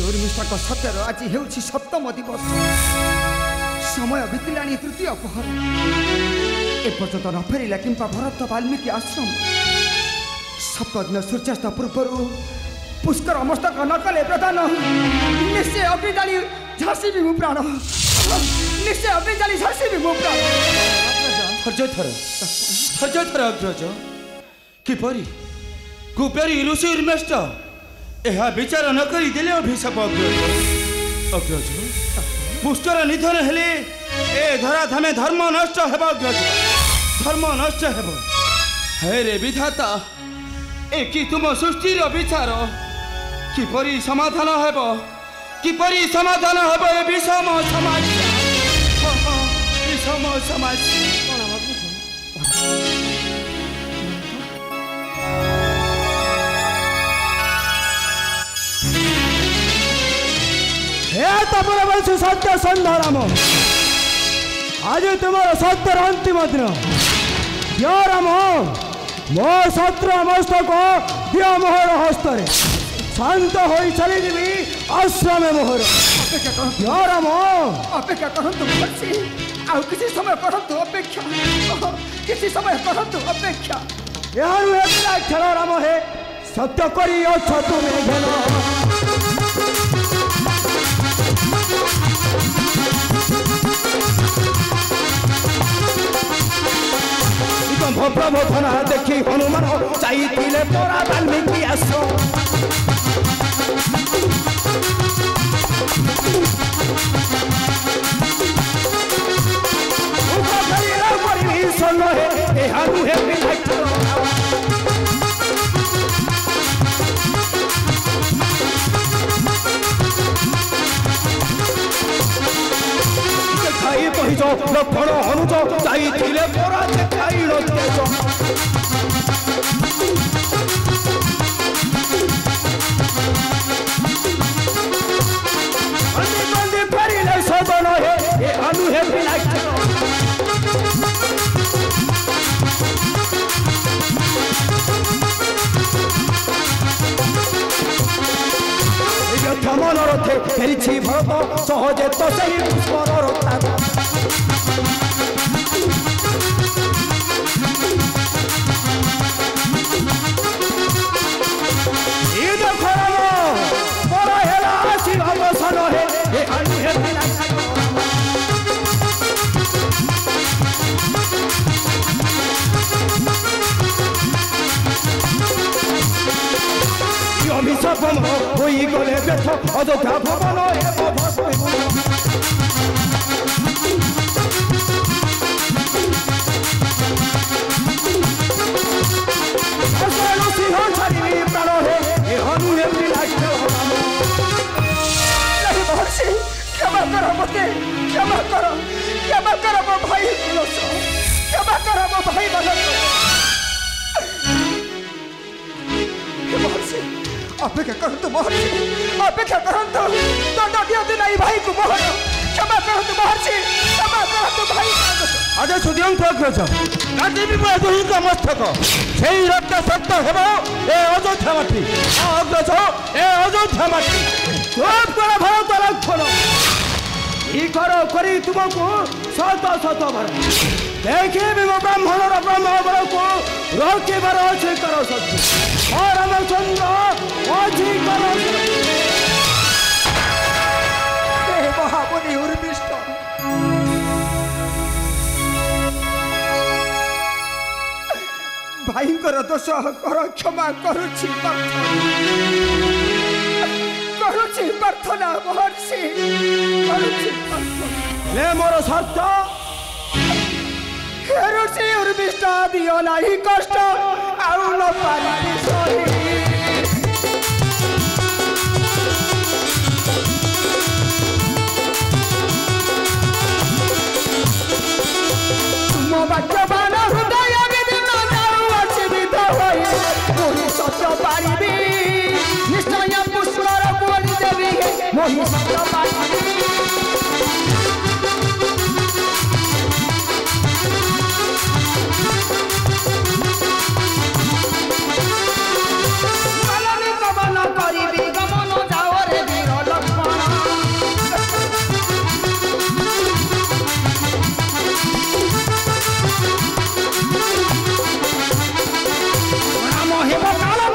उर्मिष्ठा सत्यर आज हूँ सप्तम दिवस समय बीतला तृतीय पहर एपर्यंत न फेरला कि भरत वाल्मीकि आश्रम सप्तदिन सूर्यास्त पूर्व पुष्कर मस्तक न कले प्रधान निश्चय अग्निजाली झाँसी भी मु प्राण निश्चय अग्निजाली झाँसी भी मु प्राण धैर्य थर अग्रज किपरि कुपेरी ऋषि उर्मेष्ट यह विचार न करी देले अभिशाप अग्रज पुष्कर निधन हेले ए धरा धामे धर्म नष्ट हेब अग्रज धर्म नष्ट हेब हे रे विधाता ए कि तुम सृष्टिर विचार किपरि समाधान हेब किपरि समाधान हेब ए विषम समस्या विषम समस्या हे तपोवंशी सत्य संधाराम आज तुम सत्यर अंतिम दिन दियो राम मो शत्रु मस्तक दियो मोहर हस्तरे शांत हो चली आश्रम मोहर दियो राम अपेक्षा करतु आउ किसी समय करतु अपेक्षा किसी समय करतु अपेक्षा यह खेल राम हे सत्य करी अच्छा तुम्हें घेन प्रबोधना देखी हनुमान चाहिए तोरा वाल्मीकि आश्रम लक्षण अनुज चाहिए तोरा देखाई फेरिले सदन हे अनुहे मन रथे फेरी भरत सहजे तो सही पुष्पर रक्षा अभिशापन हो गले व्यथ अयोध्या भवन छाड़ी प्राण हे हनुहे क्षमा कर मते क्षमा कर मो भाई क्षमा कर मो भाई अपेक्षा करतु महर्षि अपेक्षा करतु दंड दियंतु नहीं भाई को मोहर क्षमा करतु महर्षि क्षमा करतु भाई अजय सुदियंत अग्रज काटिबी मैं दुही का मस्तक सेई रक्त सत्य हेबो ए अयोध्या माटी अग्रज ए अयोध्या माटी चुप कर भरत लक्षण ई करो करी तुमको सत सत भर देखी भी ब्राह्मण ब्रह्म बल को रोके बार अच्छे करो सत्य और रामचंद्र अच्छी करो महामुनि उर्मिष्ठ भाईंकर दोष कर क्षमा करुछि प्रार्थना महर्षि ले मोर शर्त ऋषि उर्मिष्ठ दियो नहीं कष्ट आउ न पारी सही तुम वाक्यवान हृदय विदिन जाऊ अछि विध होई मोहि सत्य पारिबी निश्चय पुष्कर बोली देवी मोहि सत्य पारिबी ହେବ କାଳ